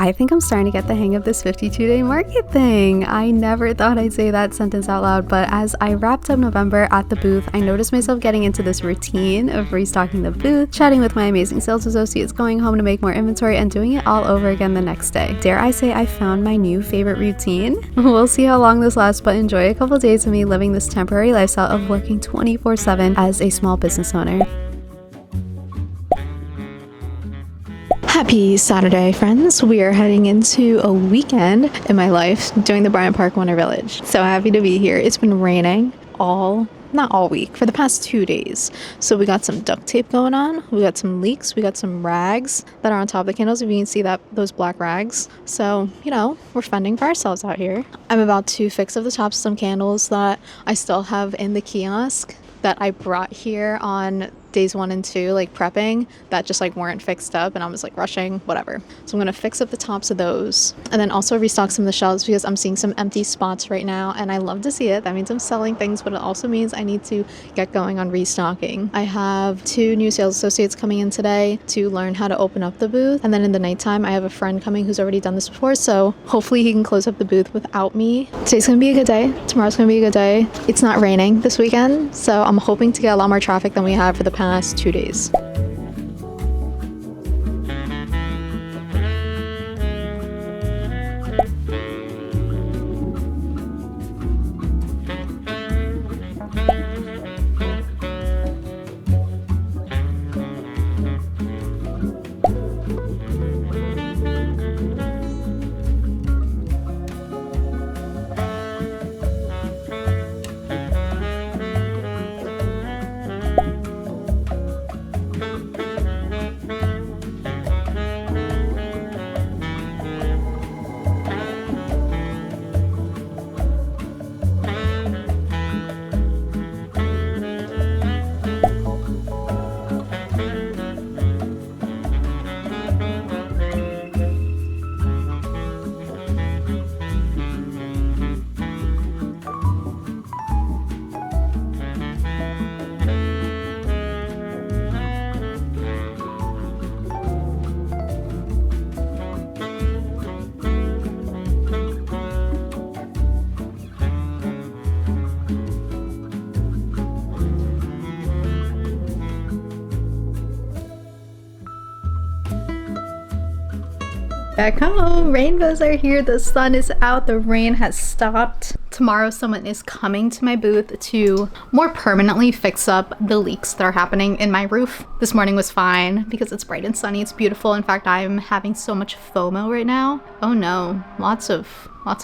I think I'm starting to get the hang of this 52-day market thing. I never thought I'd say that sentence out loud, but as I wrapped up November at the booth, I noticed myself getting into this routine of restocking the booth, chatting with my amazing sales associates, going home to make more inventory, and doing it all over again the next day. Dare I say I found my new favorite routine? We'll see how long this lasts, but enjoy a couple days of me living this temporary lifestyle of working 24/7 as a small business owner. Happy Saturday, friends. We are heading into a weekend in my life doing the Bryant Park Winter Village. So happy to be here. It's been raining not all week, for the past 2 days. So we got some duct tape going on. We got some leaks. We got some rags that are on top of the candles. If you can see those black rags. So, we're fending for ourselves out here. I'm about to fix up the tops of some candles that I still have in the kiosk that I brought here on days 1 and 2, like prepping, that just weren't fixed up and I was rushing, whatever. So I'm gonna fix up the tops of those and then also restock some of the shelves because I'm seeing some empty spots right now and I love to see it. That means I'm selling things, but it also means I need to get going on restocking. I have 2 new sales associates coming in today to learn how to open up the booth, and then in the nighttime I have a friend coming who's already done this before, so hopefully he can close up the booth without me. Today's gonna be a good day. Tomorrow's gonna be a good day. It's not raining this weekend, so I'm hoping to get a lot more traffic than we have for the past 2 days. Back home, rainbows are here, the sun is out, the rain has stopped. Tomorrow someone is coming to my booth to more permanently fix up the leaks that are happening in my roof. This morning was fine because it's bright and sunny, it's beautiful. In fact, I'm having so much FOMO right now. Oh no, lots of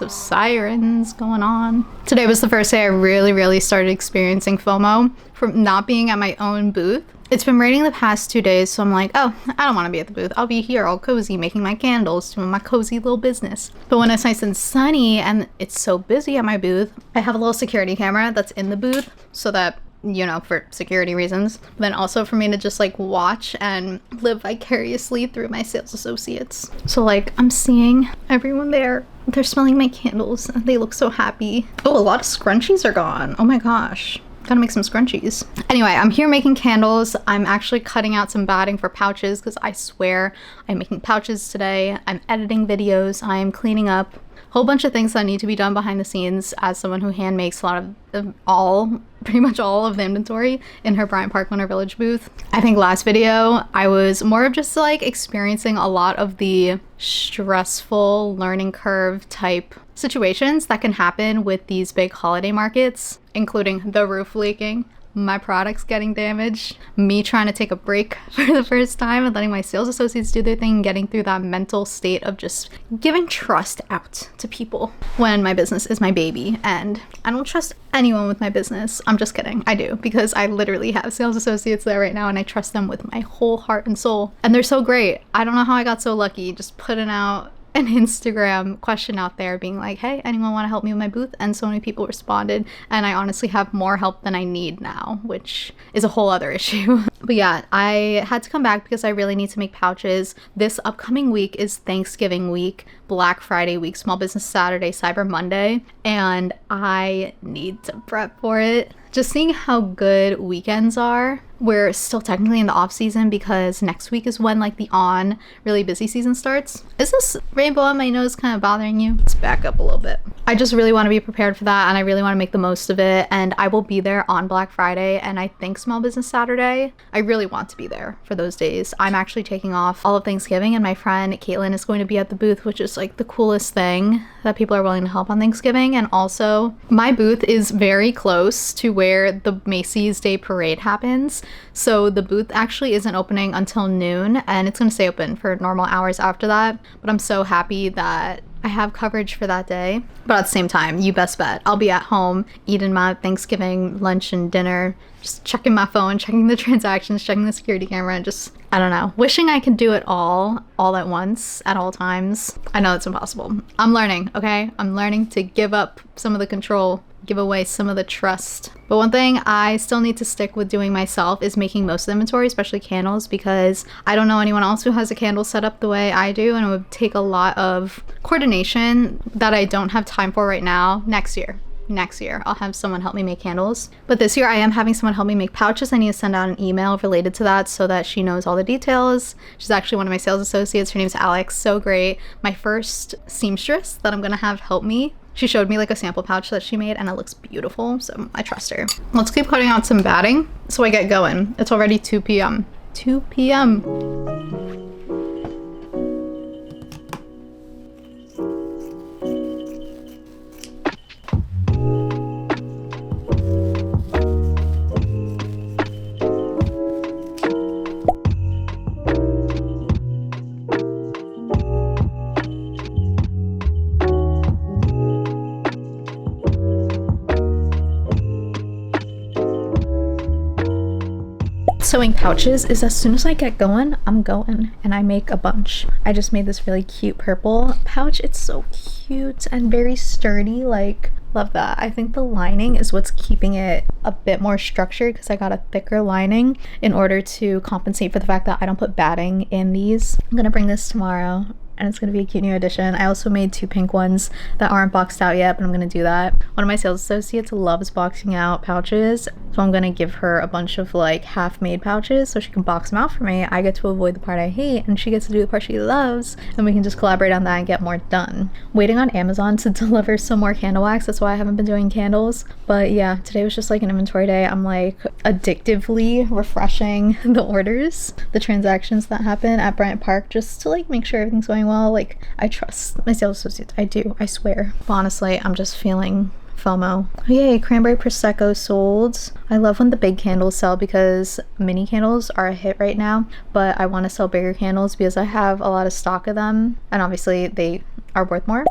sirens going on. Today was the first day I really started experiencing FOMO from not being at my own booth. It's been raining the past 2 days, so I'm like, oh, I don't want to be at the booth. I'll be here all cozy, making my candles, doing my cozy little business. But when it's nice and sunny and it's so busy at my booth, I have a little security camera that's in the booth so that, for security reasons, but then also for me to just watch and live vicariously through my sales associates. So I'm seeing everyone there. They're smelling my candles and they look so happy. Oh, a lot of scrunchies are gone. Oh my gosh. Gotta make some scrunchies. Anyway, I'm here making candles. I'm actually cutting out some batting for pouches because I swear I'm making pouches today. I'm editing videos. I'm cleaning up. Whole bunch of things that need to be done behind the scenes as someone who hand makes a lot of pretty much all of the inventory in her Bryant Park Winter Village booth. I think last video I was more of just experiencing a lot of the stressful learning curve type situations that can happen with these big holiday markets, including the roof leaking, my products getting damaged, me trying to take a break for the first time and letting my sales associates do their thing, getting through that mental state of just giving trust out to people when my business is my baby. And I don't trust anyone with my business. I'm just kidding. I do, because I literally have sales associates there right now and I trust them with my whole heart and soul. And they're so great. I don't know how I got so lucky just putting out an Instagram question out there being like, hey, anyone want to help me with my booth? And so many people responded, and I honestly have more help than I need now, which is a whole other issue. But yeah, I had to come back because I really need to make pouches. This upcoming week is Thanksgiving week, Black Friday week, Small Business Saturday, Cyber Monday, and I need to prep for it. Just seeing how good weekends are. We're still technically in the off season because next week is when like the on really busy season starts. Is this rainbow on my nose kind of bothering you? Let's back up a little bit. I just really want to be prepared for that and I really want to make the most of it, and I will be there on Black Friday and I think Small Business Saturday. I really want to be there for those days. I'm actually taking off all of Thanksgiving and my friend Caitlin is going to be at the booth, which is like the coolest thing that people are willing to help on Thanksgiving. And also my booth is very close to where the Macy's Day Parade happens. So the booth actually isn't opening until noon and it's going to stay open for normal hours after that. But I'm so happy that I have coverage for that day. But at the same time, you best bet I'll be at home eating my Thanksgiving lunch and dinner, just checking my phone, checking the transactions, checking the security camera, and just, I don't know, wishing I could do it all at once at all times. I know it's impossible. I'm learning, okay? I'm learning to give up some of the control, give away some of the trust. But one thing I still need to stick with doing myself is making most of the inventory, especially candles, because I don't know anyone else who has a candle set up the way I do, and it would take a lot of coordination that I don't have time for right now. Next year I'll have someone help me make candles, but this year I am having someone help me make pouches. I need to send out an email related to that so that she knows all the details. She's actually one of my sales associates. Her name's Alex. So great. My first seamstress that I'm gonna have help me. She showed me like a sample pouch that she made and it looks beautiful, so I trust her. Let's keep cutting out some batting so I get going. It's already 2 p.m. 2 p.m. Sewing pouches is as soon as I get going, I'm going and I make a bunch. I just made this really cute purple pouch. It's so cute and very sturdy, like love that. I think the lining is what's keeping it a bit more structured because I got a thicker lining in order to compensate for the fact that I don't put batting in these. I'm gonna bring this tomorrow and it's gonna be a cute new addition. I also made 2 pink ones that aren't boxed out yet, but I'm gonna do that. One of my sales associates loves boxing out pouches, so I'm gonna give her a bunch of like half-made pouches so she can box them out for me. I get to avoid the part I hate and she gets to do the part she loves, and we can just collaborate on that and get more done. Waiting on Amazon to deliver some more candle wax, that's why I haven't been doing candles. But yeah, today was just like an inventory day. I'm like addictively refreshing the orders, the transactions that happen at Bryant Park, just to like make sure everything's going well. Like, I trust my sales associates. I do, I swear. But honestly, I'm just feeling FOMO. Yay, cranberry prosecco sold. I love when the big candles sell because mini candles are a hit right now, but I want to sell bigger candles because I have a lot of stock of them and obviously they are worth more.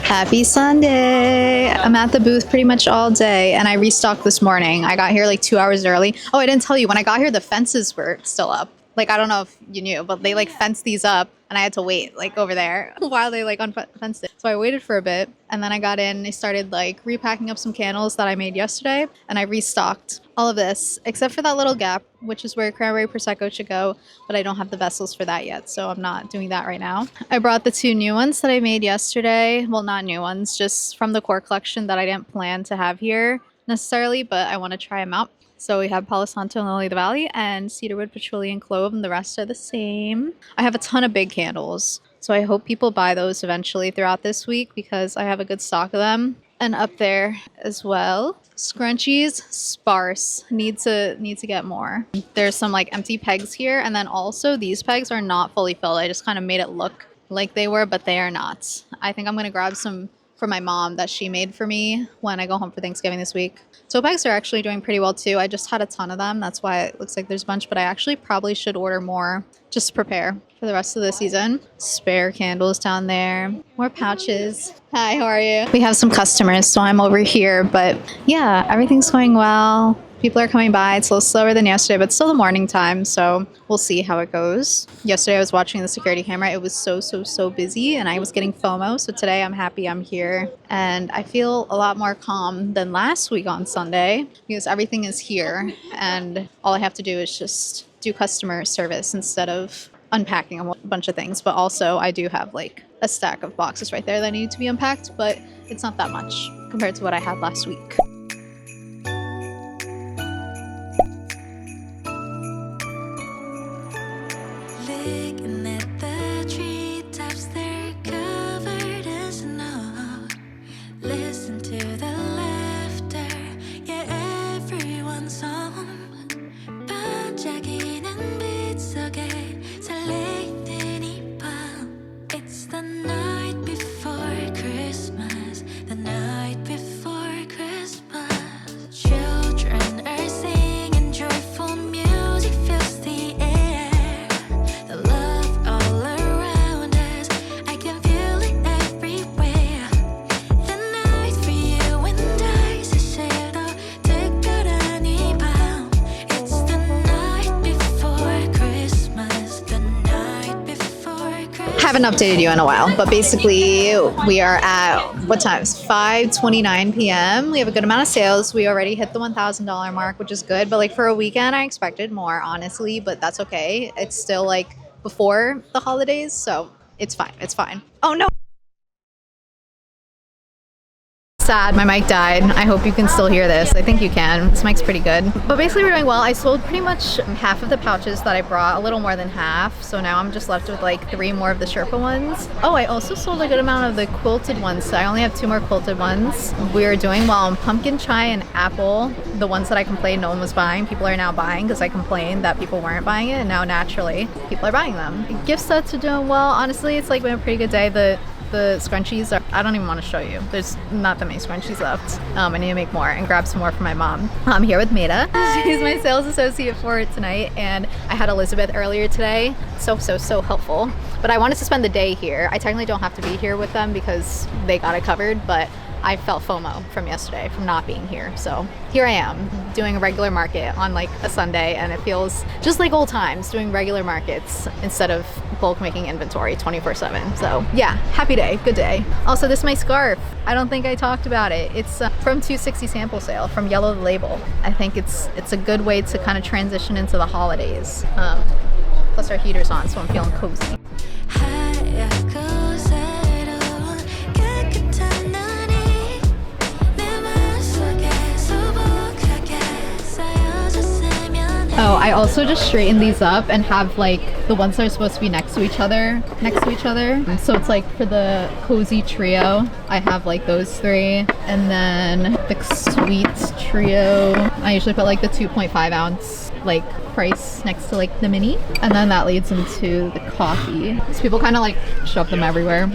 Happy Sunday! I'm at the booth pretty much all day and I restocked this morning. I got here like 2 hours early. Oh, I didn't tell you, when I got here the fences were still up. Like, I don't know if you knew, but they like fenced these up and I had to wait like over there while they like unfenced it. So I waited for a bit and then I got in. They started like repacking up some candles that I made yesterday and I restocked all of this except for that little gap, which is where cranberry prosecco should go, but I don't have the vessels for that yet, so I'm not doing that right now. I brought the 2 new ones that I made yesterday. Well, not new ones, just from the core collection that I didn't plan to have here necessarily, but I want to try them out. So we have Palo Santo and Lily of the Valley and cedarwood, patchouli, and clove, and the rest are the same. I have a ton of big candles, so I hope people buy those eventually throughout this week because I have a good stock of them. And up there as well, scrunchies, sparse. Need to get more. There's some like empty pegs here, and then also these pegs are not fully filled. I just kind of made it look like they were, but they are not. I think I'm gonna grab some for my mom that she made for me when I go home for Thanksgiving this week. Toe pegs are actually doing pretty well too. I just had a ton of them. That's why it looks like there's a bunch, but I actually probably should order more just to prepare for the rest of the season. Spare candles down there. More pouches. Hi, how are you? We have some customers, so I'm over here, but yeah, everything's going well. People are coming by. It's a little slower than yesterday, but still the morning time, so we'll see how it goes. Yesterday I was watching the security camera. It was so busy and I was getting FOMO, so today I'm happy I'm here. And I feel a lot more calm than last week on Sunday because everything is here and all I have to do is just do customer service instead of unpacking a bunch of things. But also I do have like a stack of boxes right there that need to be unpacked, but it's not that much compared to what I had last week. Looking at the treetops, they're covered in snow. Listen to the laughter, yeah, everyone's home. 반짝이는 빛 속에 설레이는 이 밤. It's the night before Christmas, the night before Christmas. Children are singing, joyful music fills the air. The love all around us, I can feel it everywhere. The night for you and I, 사실도 특별한 이 밤. It's the night before Christmas, the night before Christmas. Haven't updated you in a while, but basically we are at what time? It's 5:29 p.m. We have a good amount of sales. We already hit the $1,000 mark, which is good, but like for a weekend I expected more, honestly, but that's okay. It's still like before the holidays, so it's fine. It's fine. Oh no. Sad, my mic died. I hope you can still hear this. I think you can. This mic's pretty good. But basically we're doing well. I sold pretty much half of the pouches that I brought, a little more than half. So now I'm just left with like 3 more of the Sherpa ones. Oh, I also sold a good amount of the quilted ones. So I only have 2 more quilted ones. We're doing well on pumpkin chai and apple. The ones that I complained no one was buying, people are now buying because I complained that people weren't buying it. And now naturally people are buying them. Gift sets are doing well. Honestly, it's like been a pretty good day. The scrunchies are, I don't even want to show you. There's not that many scrunchies left. I need to make more and grab some more for my mom. I'm here with Maida. She's my sales associate for tonight, and I had Elizabeth earlier today. So helpful. But I wanted to spend the day here. I technically don't have to be here with them because they got it covered, but I felt FOMO from yesterday from not being here. So here I am doing a regular market on like a Sunday, and it feels just like old times doing regular markets instead of bulk making inventory 24/7. So yeah, happy day, good day. Also, this is my scarf. I don't think I talked about it. It's from 260 sample sale from Yellow Label. I think it's a good way to kind of transition into the holidays. Plus our heater's on, so I'm feeling cozy. Oh, I also just straightened these up and have like the ones that are supposed to be next to each other. So it's like for the cozy trio, I have like those 3. And then the sweet trio, I usually put like the 2.5 ounce like price next to like the mini. And then that leads into the coffee. So people kind of like shove them everywhere.